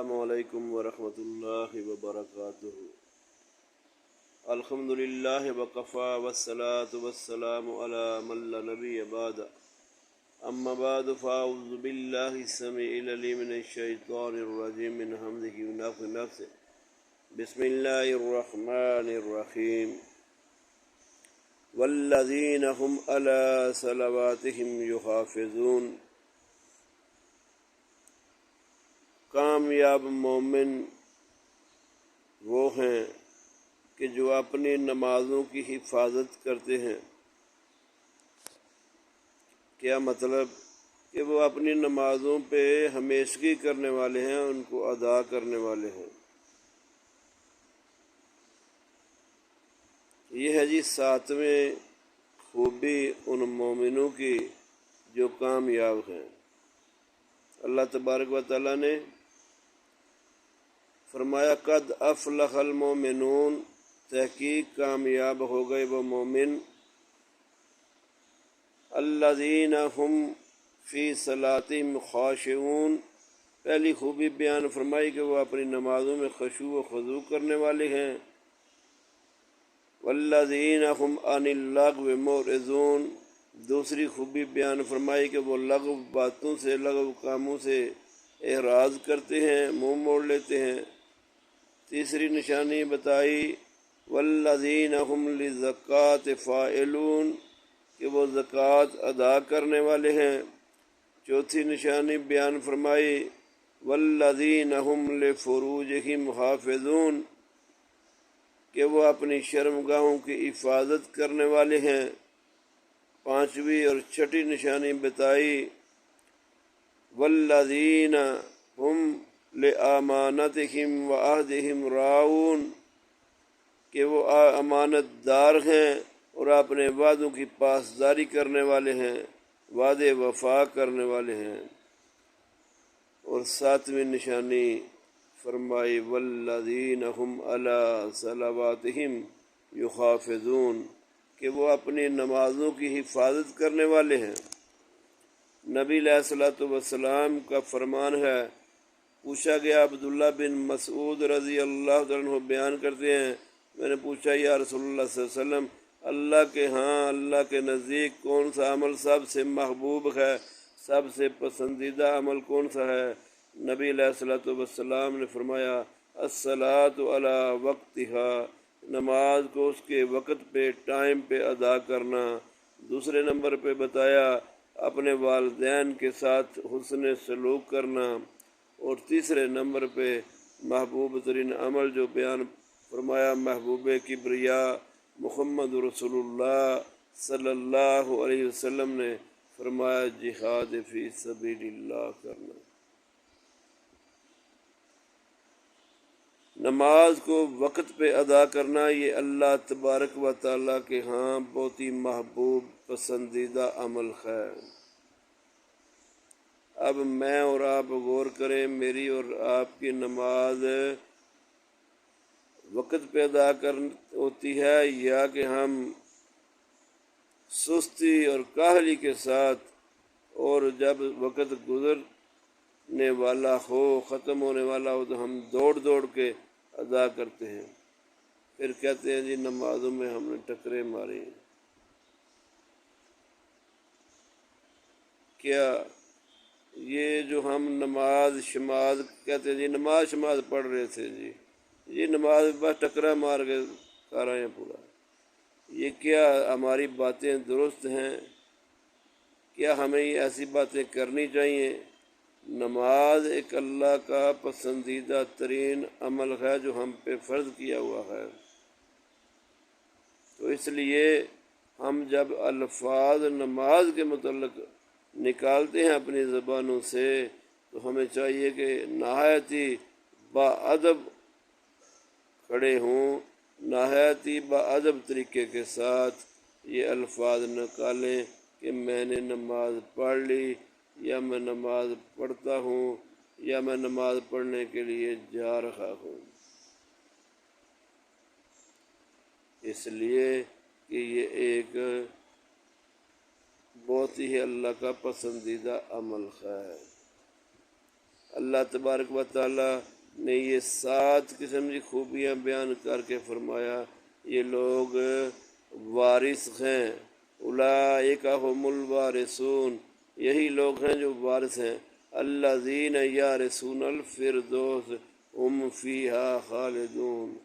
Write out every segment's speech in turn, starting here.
السلام علیکم ورحمۃ اللہ وبرکاتہ۔ الحمد للہ وکفی والصلاة والسلام علی من لا نبی بعد، اما بعد فاعوذ باللہ السمیع العلیم من الشیطان الرجیم من حمزہ ونفخہ ونفثہ۔ بسم اللہ الرحمن الرحیم۔ والذین هم علی صلواتہم یحافظون۔ کامیاب مومن وہ ہیں کہ جو اپنی نمازوں کی حفاظت کرتے ہیں۔ کیا مطلب؟ کہ وہ اپنی نمازوں پہ ہمیشگی کرنے والے ہیں، ان کو ادا کرنے والے ہیں۔ یہ ہے جی ساتویں خوبی ان مومنوں کی جو کامیاب ہیں۔ اللہ تبارک و تعالیٰ نے فرمایا قد افلح المؤمنون، تحقیق کامیاب ہو گئے وہ مومن، الذین هم فی صلاتہم خاشعون۔ پہلی خوبی بیان فرمائی کہ وہ اپنی نمازوں میں خشوع و خضوع کرنے والے ہیں۔ والذین هم عن اللغو معرضون، دوسری خوبی بیان فرمائی کہ وہ لغو باتوں سے، لغو کاموں سے اعراض کرتے ہیں، منہ موڑ لیتے ہیں۔ تیسری نشانی بتائی والذین هم للزکوٰۃ فاعلون، کہ وہ زکوٰۃ ادا کرنے والے ہیں۔ چوتھی نشانی بیان فرمائی والذین هم لفروجہم حافظون، کہ وہ اپنی شرمگاہوں کی حفاظت کرنے والے ہیں۔ پانچویں اور چھٹی نشانی بتائی والذین هم لأمانتہم وعہدہم راعون، کہ وہ امانت دار ہیں اور اپنے وعدوں کی پاسداری کرنے والے ہیں، وعدے وفا کرنے والے ہیں۔ اور ساتویں نشانی فرمائی والذین هم علی صلواتہم یحافظون، کہ وہ اپنی نمازوں کی حفاظت کرنے والے ہیں۔ نبی علیہ الصلوۃ والسلام کا فرمان ہے، پوچھا گیا، عبداللہ بن مسعود رضی اللہ عنہ بیان کرتے ہیں، میں نے پوچھا یا رسول اللہ صلی اللہ علیہ وسلم، اللہ کے ہاں، اللہ کے نزدیک کون سا عمل سب سے محبوب ہے، سب سے پسندیدہ عمل کون سا ہے؟ نبی علیہ الصلوۃ والسلام نے فرمایا الصلاۃ علی وقتہا، نماز کو اس کے وقت پہ، ٹائم پہ ادا کرنا۔ دوسرے نمبر پہ بتایا اپنے والدین کے ساتھ حسن سلوک کرنا۔ اور تیسرے نمبر پہ محبوب ترین عمل جو بیان فرمایا محبوب کبریا محمد رسول اللہ صلی اللہ علیہ وسلم نے فرمایا جہاد فی سبیل اللہ کرنا۔ نماز کو وقت پہ ادا کرنا یہ اللہ تبارک و تعالیٰ کے ہاں بہت ہی محبوب پسندیدہ عمل ہے۔ اب میں اور آپ غور کریں، میری اور آپ کی نماز وقت پہ ادا ہوتی ہے یا کہ ہم سستی اور کاہلی کے ساتھ، اور جب وقت گزرنے والا ہو، ختم ہونے والا ہو تو ہم دوڑ دوڑ کے ادا کرتے ہیں، پھر کہتے ہیں جی نمازوں میں ہم نے ٹکرے ماری۔ کیا یہ جو ہم نماز شماز کہتے ہیں جی نماز شماز پڑھ رہے تھے جی، یہ نماز بس ٹکرا مار کے کر رہے ہیں پورا، یہ کیا ہماری باتیں درست ہیں؟ کیا ہمیں ایسی باتیں کرنی چاہیے؟ نماز ایک اللہ کا پسندیدہ ترین عمل ہے جو ہم پہ فرض کیا ہوا ہے، تو اس لیے ہم جب الفاظ نماز کے متعلق نکالتے ہیں اپنی زبانوں سے تو ہمیں چاہیے کہ نہایت ہی باادب کھڑے ہوں، نہایت ہی باادب طریقے کے ساتھ یہ الفاظ نکالیں کہ میں نے نماز پڑھ لی، یا میں نماز پڑھتا ہوں، یا میں نماز پڑھنے کے لیے جا رہا ہوں۔ اس لیے کہ یہ ایک بہت ہی اللہ کا پسندیدہ عمل ہے۔ اللہ تبارک و تعالیٰ نے یہ 7 قسم کی خوبیاں بیان کر کے فرمایا یہ لوگ وارث ہیں، اولئک هم الوارثون، یہی لوگ ہیں جو وارث ہیں، الذین یرثون الفردوس هم فیہا خالدون،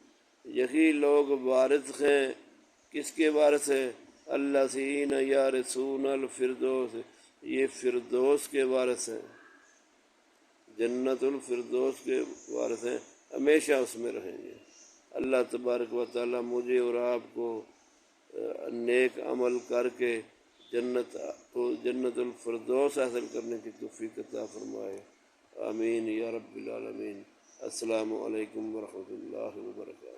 یہی لوگ وارث ہیں، کس کے وارث ہیں؟ الذین یرثون الفردوس، یہ فردوس کے وارث ہیں، جنت الفردوس کے وارث ہیں، ہمیشہ اس میں رہیں گے۔ اللہ تبارک و تعالیٰ مجھے اور آپ کو نیک عمل کر کے جنت الفردوس حاصل کرنے کی توفیق عطا فرمائے، آمین یا رب العالمین۔ السلام علیکم ورحمۃ اللہ وبرکاتہ۔